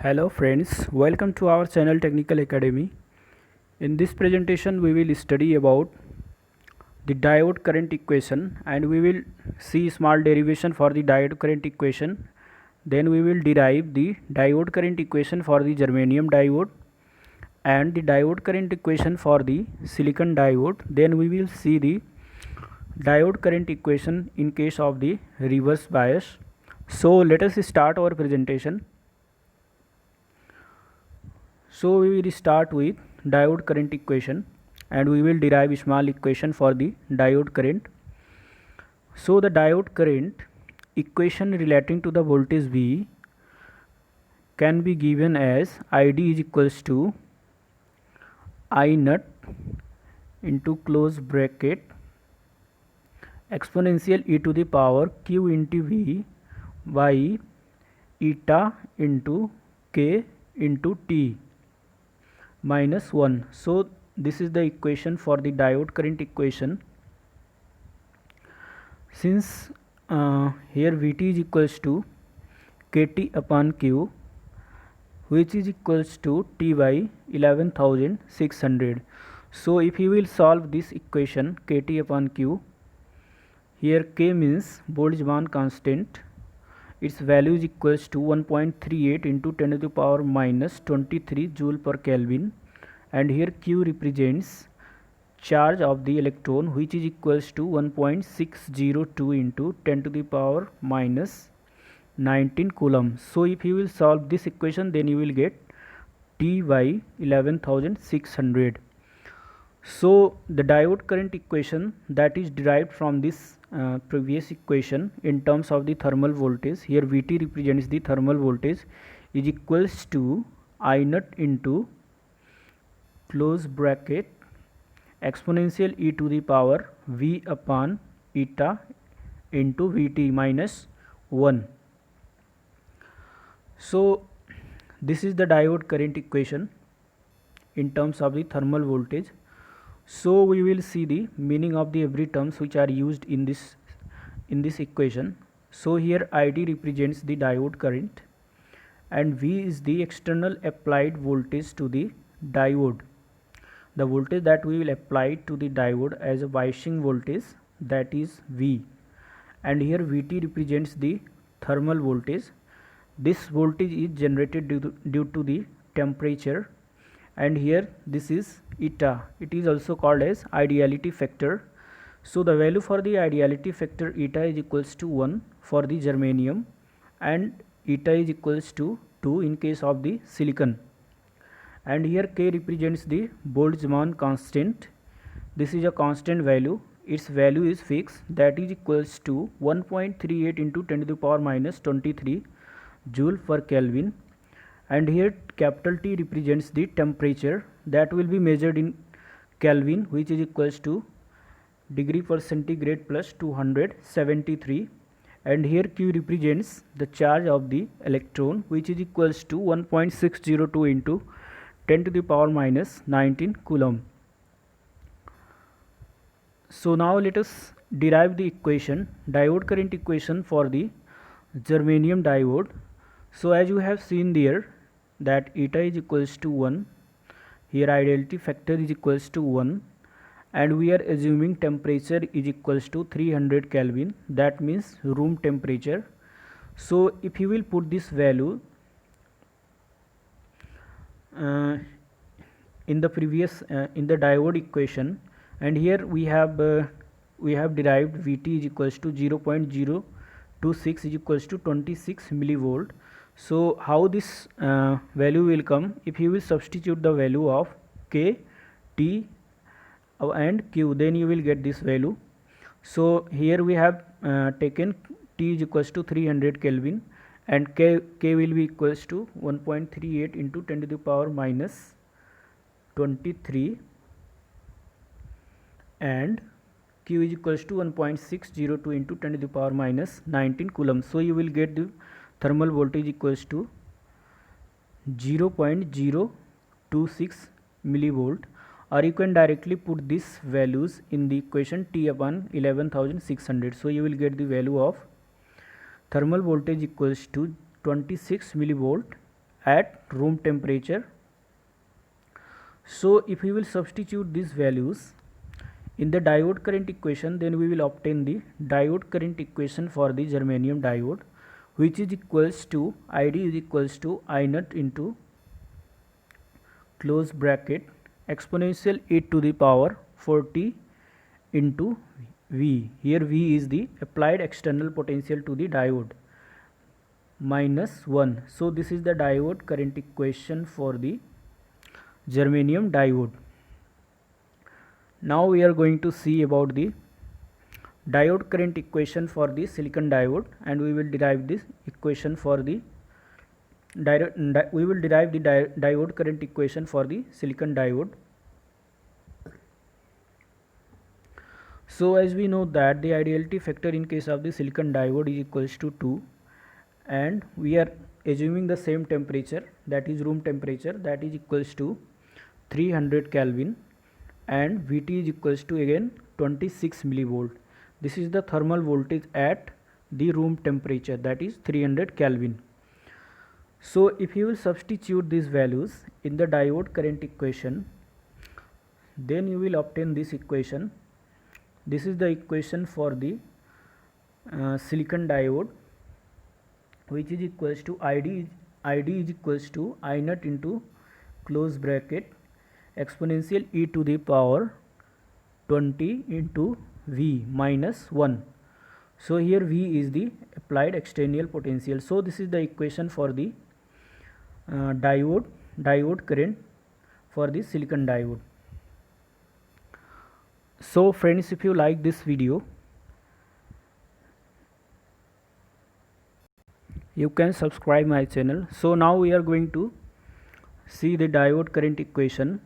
Hello friends, welcome to our channel Technical Academy. In this presentation we will study about the diode current equation and we will see small derivation for the diode current equation. Then we will derive the diode current equation for the germanium diode and the diode current equation for the silicon diode. Then we will see the diode current equation in case of the reverse bias. So let us start our presentation. So we will start with diode current equation and we will derive a small equation for the diode current. So the diode current equation relating to the voltage V can be given as ID is equals to I naught into close bracket exponential e to the power q into V by eta into k into t minus 1. So this is the equation for the diode current equation. Since here Vt is equals to Kt upon Q, which is equals to T by 11,600. So if you will solve this equation Kt upon Q, here K means Boltzmann constant, its value is equals to 1.38 into 10 to the power minus 23 joule per Kelvin, and here Q represents charge of the electron, which is equals to 1.602 into 10 to the power minus 19 coulomb. So if you will solve this equation, then you will get T by 11,600. So the diode current equation that is derived from this previous equation in terms of the thermal voltage, here Vt represents the thermal voltage, is equals to I naught into close bracket exponential e to the power V upon eta into Vt minus 1. So this is the diode current equation in terms of the thermal voltage. So we will see the meaning of the every terms which are used in this equation. So here ID represents the diode current and V is the external applied voltage to the diode. The voltage that we will apply to the diode as a biasing voltage, that is V, and here Vt represents the thermal voltage. This voltage is generated due to the temperature, and here this is eta. It is also called as ideality factor. So the value for the ideality factor eta is equals to 1 for the germanium and eta is equals to 2 in case of the silicon. And here K represents the Boltzmann constant. This is a constant value. Its value is fixed, that is equals to 1.38 into 10 to the power minus 23 joule per Kelvin. And here capital T represents the temperature that will be measured in Kelvin, which is equals to degree per centigrade plus 273. And here Q represents the charge of the electron, which is equals to 1.602 into 10 to the power minus 19 coulomb. So now let us derive the equation, diode current equation for the germanium diode. So as you have seen there that eta is equals to 1, here ideality factor is equals to 1, and we are assuming temperature is equals to 300 Kelvin, that means room temperature. So if you will put this value in the previous in the diode equation, and here we have derived Vt is equals to 0.026 is equals to 26 millivolt. So how this value will come? If you will substitute the value of K, T and Q, then you will get this value. So here we have taken T is equals to 300 Kelvin and K will be equals to 1.38 into 10 to the power minus 23 and Q is equals to 1.602 into 10 to the power minus 19 coulomb. So you will get the thermal voltage equals to 0.026 millivolt, or you can directly put these values in the equation T upon 11,600. So you will get the value of thermal voltage equals to 26 millivolt at room temperature. So if we will substitute these values in the diode current equation, then we will obtain the diode current equation for the germanium diode, which is equals to ID is equals to I naught into close bracket exponential e to the power 40 into V. Here V is the applied external potential to the diode minus 1. So this is the diode current equation for the germanium diode. Now we are going to see about the diode current equation for the silicon diode, and we will derive this equation for the diode current equation for the silicon diode. So as we know that the ideality factor in case of the silicon diode is equals to 2, and we are assuming the same temperature, that is room temperature, that is equals to 300 Kelvin, and Vt is equals to again 26 millivolt. This is the thermal voltage at the room temperature, that is 300 Kelvin. So if you will substitute these values in the diode current equation, then you will obtain this equation. This is the equation for the silicon diode, which is equals to ID is equals to I naught into close bracket exponential e to the power 20 into V minus 1. So here V is the applied external potential. So this is the equation for the diode current for the silicon diode. So friends, if you like this video, you can subscribe my channel. So now we are going to see the diode current equation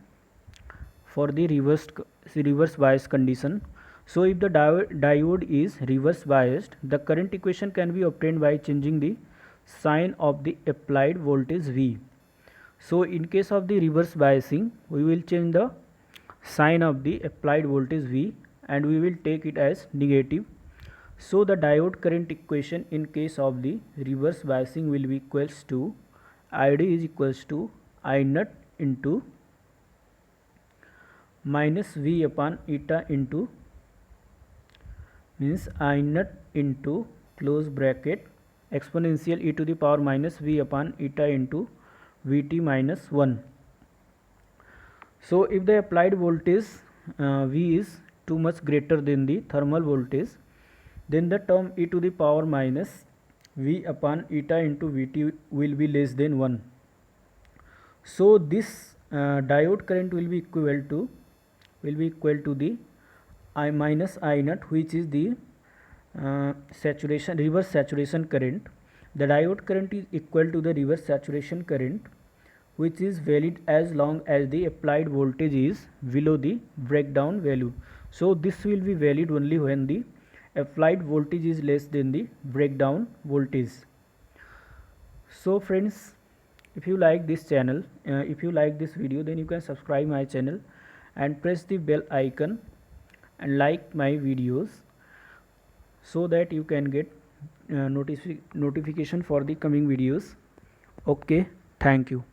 for the reverse bias condition. So if the diode is reverse biased, the current equation can be obtained by changing the sign of the applied voltage V. So in case of the reverse biasing, we will change the sign of the applied voltage V and we will take it as negative. So the diode current equation in case of the reverse biasing will be equals to ID is equals to I naught into minus V upon eta into means I naught into close bracket exponential e to the power minus V upon eta into Vt minus 1. So if the applied voltage V is too much greater than the thermal voltage, then the term e to the power minus V upon eta into Vt will be less than 1. So this diode current will be equal to the I minus I naught, which is the reverse saturation current. The diode current is equal to the reverse saturation current, which is valid as long as the applied voltage is below the breakdown value. So this will be valid only when the applied voltage is less than the breakdown voltage. So friends, if you like this channel, if you like this video, then you can subscribe my channel and press the bell icon and like my videos, so that you can get notification for the coming videos. Okay, thank you.